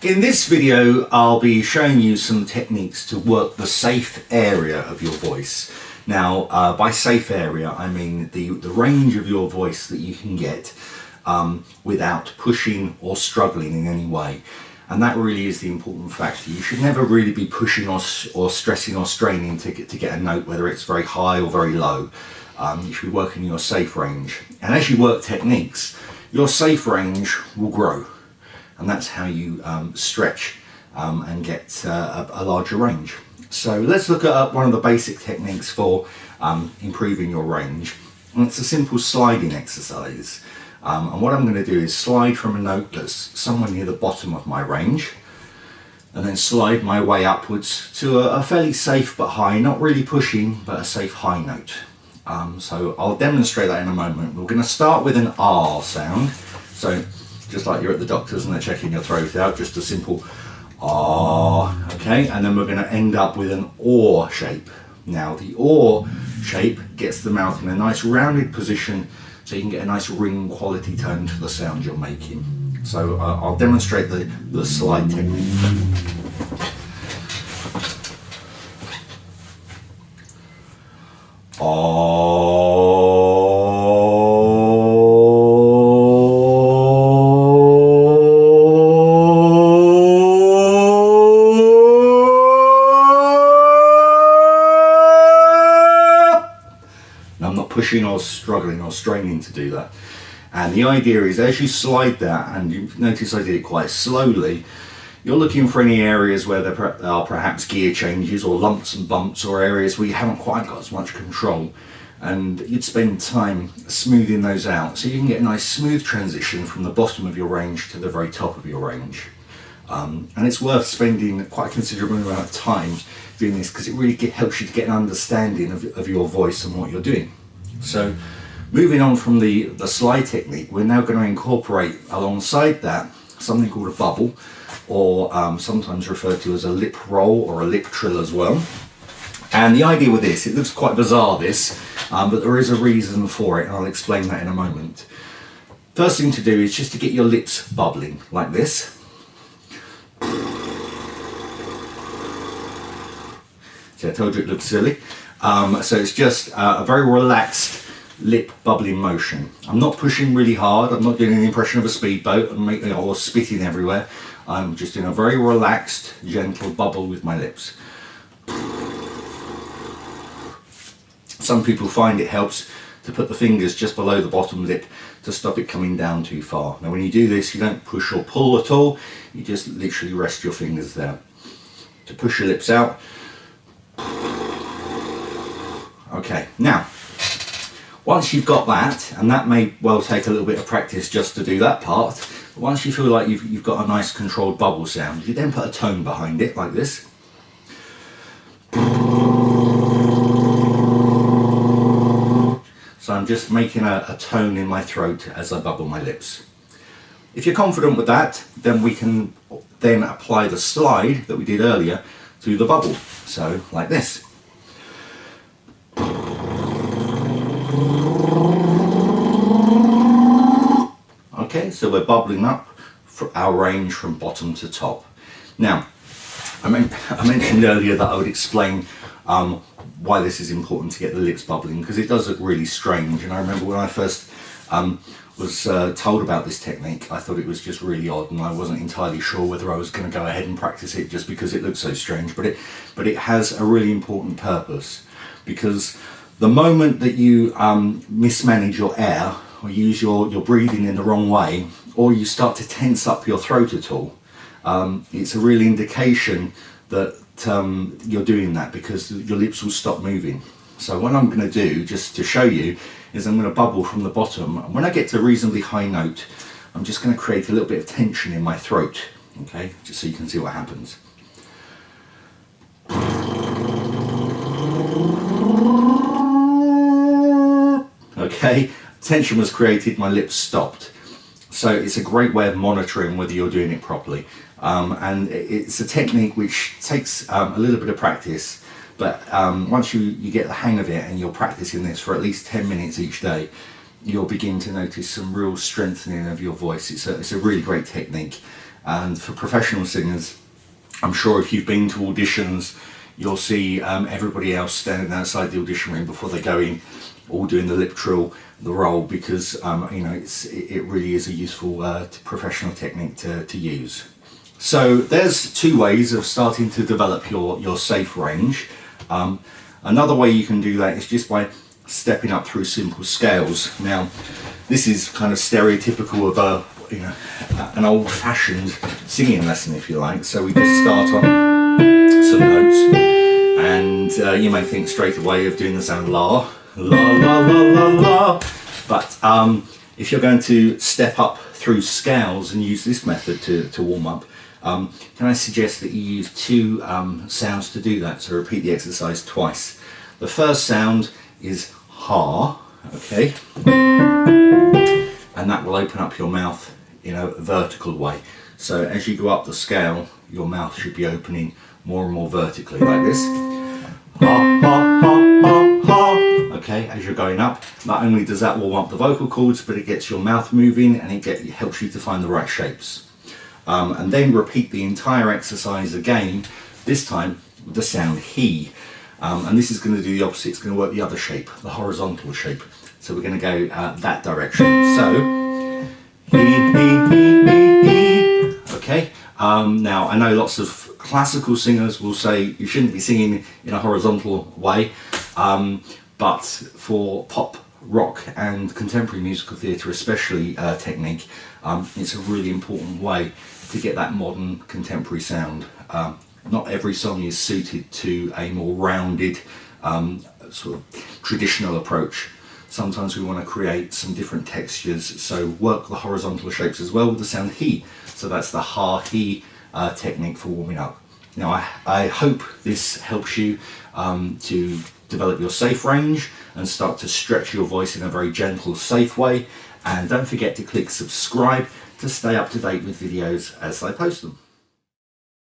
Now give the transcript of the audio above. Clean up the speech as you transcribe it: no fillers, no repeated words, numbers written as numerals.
In this video, I'll be showing you some techniques to work the safe area of your voice. Now, by safe area, I mean the range of your voice that you can get without pushing or struggling in any way. And that really is the important factor. You should never really be pushing or stressing or straining to get a note, whether it's very high or very low. You should be working in your safe range. And as you work techniques, your safe range will grow. And that's how you stretch and get a larger range. So let's look at one of the basic techniques for improving your range. And it's a simple sliding exercise. And what I'm going to do is slide from a note that's somewhere near the bottom of my range, and then slide my way upwards to a fairly safe but high, not really pushing, but a safe high note. So I'll demonstrate that in a moment. We're going to start with an R sound. So just like you're at the doctor's and they're checking your throat out, just a simple R, okay? And then we're going to end up with an OR shape. Now the OR shape gets the mouth in a nice rounded position so you can get a nice ring quality tone to the sound you're making. So I'll demonstrate the slide technique. Pushing or struggling or straining to do that. And the idea is, as you slide that, and you notice I did it quite slowly, you're looking for any areas where there are perhaps gear changes or lumps and bumps, or areas where you haven't quite got as much control, and you'd spend time smoothing those out so you can get a nice smooth transition from the bottom of your range to the very top of your range. And it's worth spending quite a considerable amount of time doing this, because it really helps you to get an understanding of your voice and what you're doing. So moving on from the slide technique, we're now going to incorporate alongside that something called a bubble, or sometimes referred to as a lip roll or a lip trill as well. And the idea with this, it looks quite bizarre this, but there is a reason for it, and I'll explain that in a moment. First thing to do is just to get your lips bubbling like this. So I told you it looked silly. So it's just a very relaxed lip bubbling motion. I'm not pushing really hard. I'm not doing an impression of a speedboat or spitting everywhere. I'm just doing a very relaxed, gentle bubble with my lips. Some people find it helps to put the fingers just below the bottom lip to stop it coming down too far. Now when you do this, you don't push or pull at all. You just literally rest your fingers there. To push your lips out. Okay, now, once you've got that, and that may well take a little bit of practice just to do that part, but once you feel like you've got a nice controlled bubble sound, you then put a tone behind it, like this. So I'm just making a tone in my throat as I bubble my lips. If you're confident with that, then we can then apply the slide that we did earlier to the bubble. So, like this. Okay, so we're bubbling up for our range from bottom to top. Now, I mentioned earlier that I would explain why this is important to get the lips bubbling, because it does look really strange. And I remember when I first was told about this technique, I thought it was just really odd, and I wasn't entirely sure whether I was going to go ahead and practice it just because it looked so strange. But it has a really important purpose, because the moment that you mismanage your air, or use your breathing in the wrong way, or you start to tense up your throat at all, it's a real indication that you're doing that, because your lips will stop moving. So what I'm going to do, just to show you, is I'm going to bubble from the bottom. And when I get to a reasonably high note, I'm just going to create a little bit of tension in my throat, okay, just so you can see what happens. Okay, tension was created, my lips stopped. So it's a great way of monitoring whether you're doing it properly. And it's a technique which takes a little bit of practice, but once you get the hang of it and you're practicing this for at least 10 minutes each day, you'll begin to notice some real strengthening of your voice. It's a really great technique, And for professional singers, I'm sure if you've been to auditions, you'll see everybody else standing outside the audition room before they go in, all doing the lip trill, the roll, because you know, it really is a useful professional technique to use. So there's two ways of starting to develop your safe range. Another way you can do that is just by stepping up through simple scales. Now, this is kind of stereotypical of an old-fashioned singing lesson, if you like. So we just start on some notes, and you may think straight away of doing the sound la, la, la, la, la, la. But if you're going to step up through scales and use this method to warm up, can I suggest that you use two sounds to do that? So repeat the exercise twice. The first sound is ha, okay, and that will open up your mouth in a vertical way. So as you go up the scale, your mouth should be opening more and more vertically, like this. Ha, ha, ha, ha, ha. Okay, as you're going up, not only does that warm up the vocal cords, but it gets your mouth moving, and it helps you to find the right shapes. And then repeat the entire exercise again, this time with the sound he. And this is going to do the opposite. It's going to work the other shape, the horizontal shape. So we're going to go that direction. So, he. Okay. Now, I know lots of classical singers will say you shouldn't be singing in a horizontal way. But for pop, rock and contemporary musical theatre, especially technique, it's a really important way to get that modern contemporary sound. Not every song is suited to a more rounded sort of traditional approach. Sometimes we want to create some different textures, so work the horizontal shapes as well with the sound he. So that's the ha he technique for warming up. Now I hope this helps you to develop your safe range and start to stretch your voice in a very gentle, safe way. And don't forget to click subscribe to stay up to date with videos as I post them.